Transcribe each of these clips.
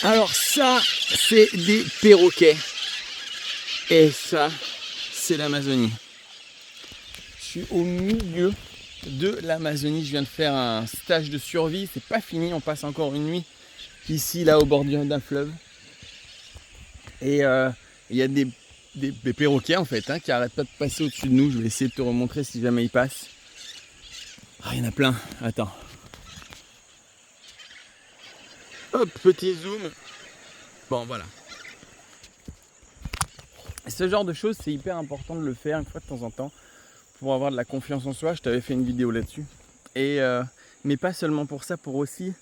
Alors ça, c'est des perroquets. Et ça, c'est l'Amazonie. Je suis au milieu de l'Amazonie. Je viens de faire un stage de survie. C'est pas fini, on passe encore une nuit ici, là, au bord d'un fleuve. Et il y a des perroquets en fait, hein, qui arrêtent pas de passer au-dessus de nous. Je vais essayer de te remontrer si jamais ils passent. Ah, il y en a plein. Attends. Hop, petit zoom. Bon, voilà. Ce genre de choses, c'est hyper important de le faire une fois de temps en temps pour avoir de la confiance en soi. Je t'avais fait une vidéo là-dessus. Et mais pas seulement pour ça, pour aussi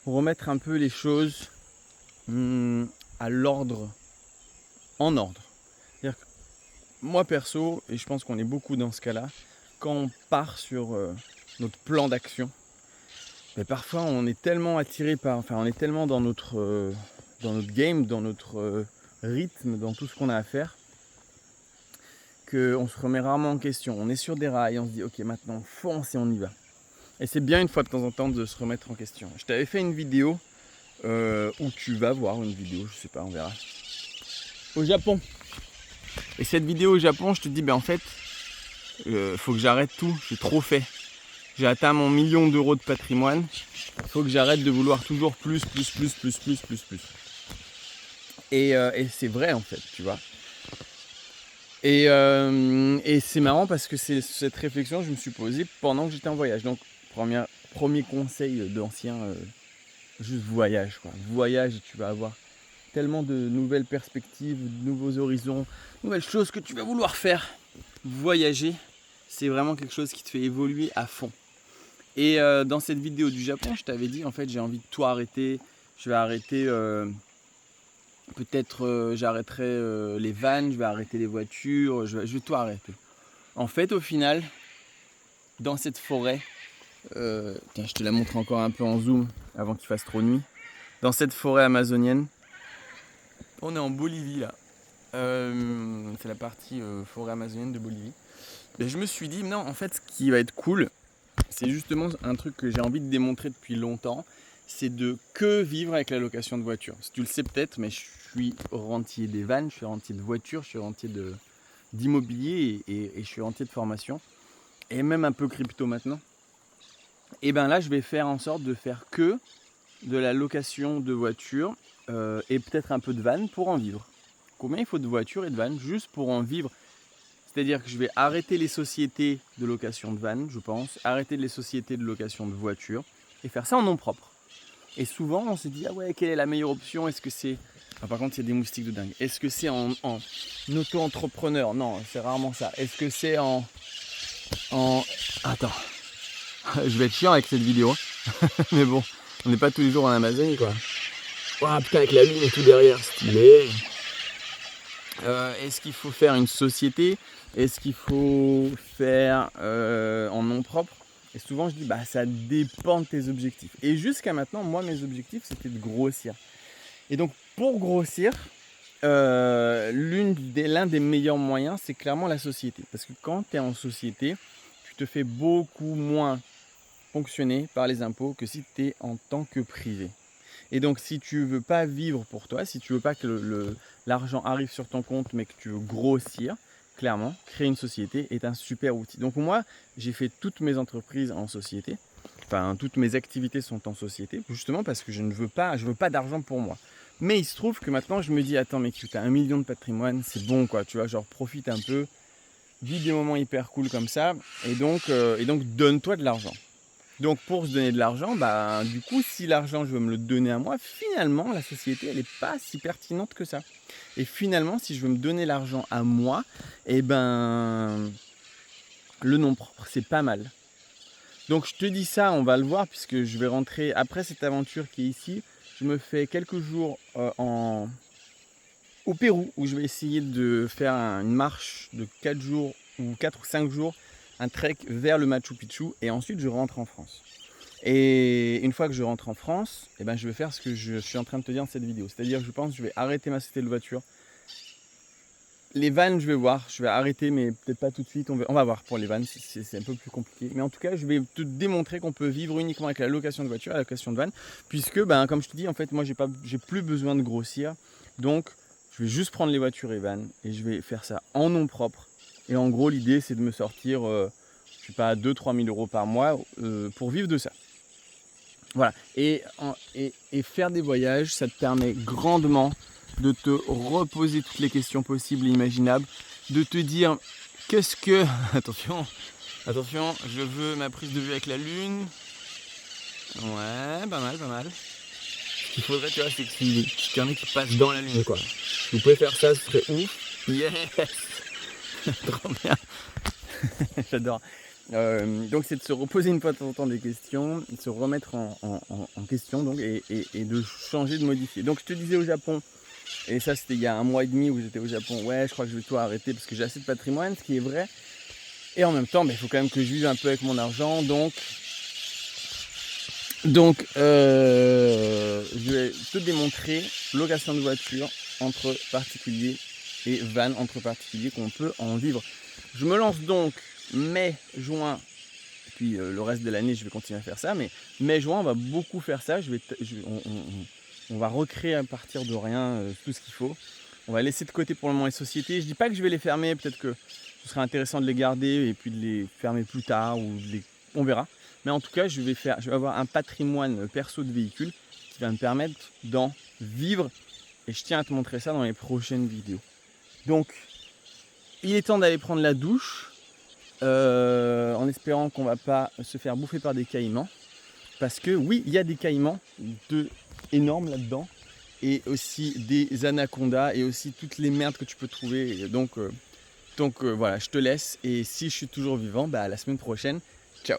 remettre un peu les choses à l'ordre, en ordre. C'est-à-dire que moi perso, et je pense qu'on est beaucoup dans ce cas-là, quand on part sur notre plan d'action, mais parfois on est tellement attiré par, enfin on est tellement dans notre game, dans notre rythme, dans tout ce qu'on a à faire, qu'on se remet rarement en question. On est sur des rails, on se dit ok maintenant on fonce et on y va. Et c'est bien une fois de temps en temps de se remettre en question. Je t'avais fait une vidéo où tu vas voir une vidéo, je sais pas, on verra. Au Japon. Et cette vidéo au Japon, je te dis ben en fait, faut que j'arrête tout, j'ai trop fait. J'ai atteint mon 1 000 000 d'euros de patrimoine. Il faut que j'arrête de vouloir toujours plus. Et c'est vrai en fait, tu vois. Et c'est marrant parce que c'est cette réflexion que je me suis posée pendant que j'étais en voyage. Donc, premier conseil d'ancien, juste voyage, quoi. Voyage et tu vas avoir tellement de nouvelles perspectives, de nouveaux horizons, nouvelles choses que tu vas vouloir faire. Voyager, c'est vraiment quelque chose qui te fait évoluer à fond. Et dans cette vidéo du Japon, je t'avais dit en fait j'ai envie de tout arrêter. Je vais arrêter, peut-être j'arrêterai les vannes, je vais arrêter les voitures, je vais tout arrêter. En fait au final, dans cette forêt, tiens je te la montre encore un peu en zoom avant qu'il fasse trop nuit. Dans cette forêt amazonienne, on est en Bolivie là. C'est la partie forêt amazonienne de Bolivie. Et je me suis dit non en fait ce qui va être cool, c'est justement un truc que j'ai envie de démontrer depuis longtemps, c'est de que vivre avec la location de voiture. Tu le sais peut-être, mais je suis rentier des vannes, je suis rentier de voitures, je suis rentier d'immobilier et je suis rentier de formation. Et même un peu crypto maintenant. Et bien là, je vais faire en sorte de faire que de la location de voitures et peut-être un peu de vannes pour en vivre. Combien il faut de voitures et de vannes juste pour en vivre? C'est-à-dire que je vais arrêter les sociétés de location de vannes, je pense, arrêter les sociétés de location de voitures et faire ça en nom propre. Et souvent, on se dit, ah ouais, quelle est la meilleure option? Est-ce que c'est... Ah, par contre, il y a des moustiques de dingue. Est-ce que c'est en auto-entrepreneur? Non, c'est rarement ça. Est-ce que c'est en... Attends. Je vais être chiant avec cette vidéo. Mais bon, on n'est pas tous les jours en Amazonie, quoi. Ouah, putain, avec la lune et tout derrière, stylé. Est-ce qu'il faut faire une société? Est-ce qu'il faut faire en nom propre? Et souvent je dis bah ça dépend de tes objectifs. Et jusqu'à maintenant, moi mes objectifs c'était de grossir. Et donc pour grossir, l'un des meilleurs moyens c'est clairement la société. Parce que quand tu es en société, tu te fais beaucoup moins fonctionner par les impôts que si tu es en tant que privé. Et donc si tu veux pas vivre pour toi, si tu veux pas que l'argent arrive sur ton compte mais que tu veux grossir, clairement, créer une société est un super outil. Donc moi, j'ai fait toutes mes entreprises en société, enfin toutes mes activités sont en société, justement parce que je veux pas d'argent pour moi. Mais il se trouve que maintenant je me dis, attends mec, tu as 1 000 000 de patrimoine, c'est bon quoi, tu vois, genre profite un peu, vis des moments hyper cool comme ça, et donc donne-toi de l'argent. Donc pour se donner de l'argent, bah, du coup si l'argent je veux me le donner à moi, finalement la société elle n'est pas si pertinente que ça. Et finalement si je veux me donner l'argent à moi, et ben le nom propre c'est pas mal. Donc je te dis ça, on va le voir puisque je vais rentrer après cette aventure qui est ici. Je me fais quelques jours au Pérou où je vais essayer de faire une marche de 4 jours ou 4 ou 5 jours, un trek vers le Machu Picchu et ensuite je rentre en France. Et une fois que je rentre en France, eh ben, je vais faire ce que je suis en train de te dire dans cette vidéo. C'est-à-dire que je pense que je vais arrêter ma société de voiture les vannes, je vais voir, je vais arrêter, mais peut-être pas tout de suite. On va voir pour les vannes, c'est un peu plus compliqué. Mais en tout cas, je vais te démontrer qu'on peut vivre uniquement avec la location de voiture, la location de vannes, puisque, ben, comme je te dis, en fait, moi, j'ai plus besoin de grossir. Donc, je vais juste prendre les voitures et vannes et je vais faire ça en nom propre. Et en gros, l'idée, c'est de me sortir, je sais pas, 2-3 000 euros par mois pour vivre de ça. Voilà. Et faire des voyages, ça te permet grandement de te reposer toutes les questions possibles et imaginables, de te dire qu'est-ce que... Attention, je veux ma prise de vue avec la lune. Ouais, pas mal. Ce qu'il faudrait, tu vois, c'est qu'il y en ait qui passent dans la lune, quoi. Si vous pouvez faire ça, ce serait ouf. Yes. Trop bien. J'adore. Donc c'est de se reposer une fois de temps en temps des questions, de se remettre en question donc, et de changer, de modifier. Donc je te disais au Japon, et ça c'était il y a 1 mois et demi où j'étais au Japon, ouais je crois que je vais tout arrêter parce que j'ai assez de patrimoine, ce qui est vrai. Et en même temps, il faut quand même que je vive un peu avec mon argent, donc je vais te démontrer location de voiture entre particuliers et van entre particuliers, qu'on peut en vivre. Je me lance donc mai, juin, puis le reste de l'année je vais continuer à faire ça, mais mai, juin on va beaucoup faire ça. On va recréer à partir de rien tout ce qu'il faut. On va laisser de côté pour le moment les sociétés. Je dis pas que je vais les fermer, peut-être que ce serait intéressant de les garder et puis de les fermer plus tard, on verra. Mais en tout cas, je vais avoir un patrimoine perso de véhicules qui va me permettre d'en vivre. Et je tiens à te montrer ça dans les prochaines vidéos. Donc, il est temps d'aller prendre la douche. En espérant qu'on ne va pas se faire bouffer par des caïmans. Parce que oui, il y a des caïmans énormes là-dedans. Et aussi des anacondas et aussi toutes les merdes que tu peux trouver. Donc voilà, je te laisse. Et si je suis toujours vivant, bah, à la semaine prochaine. Ciao.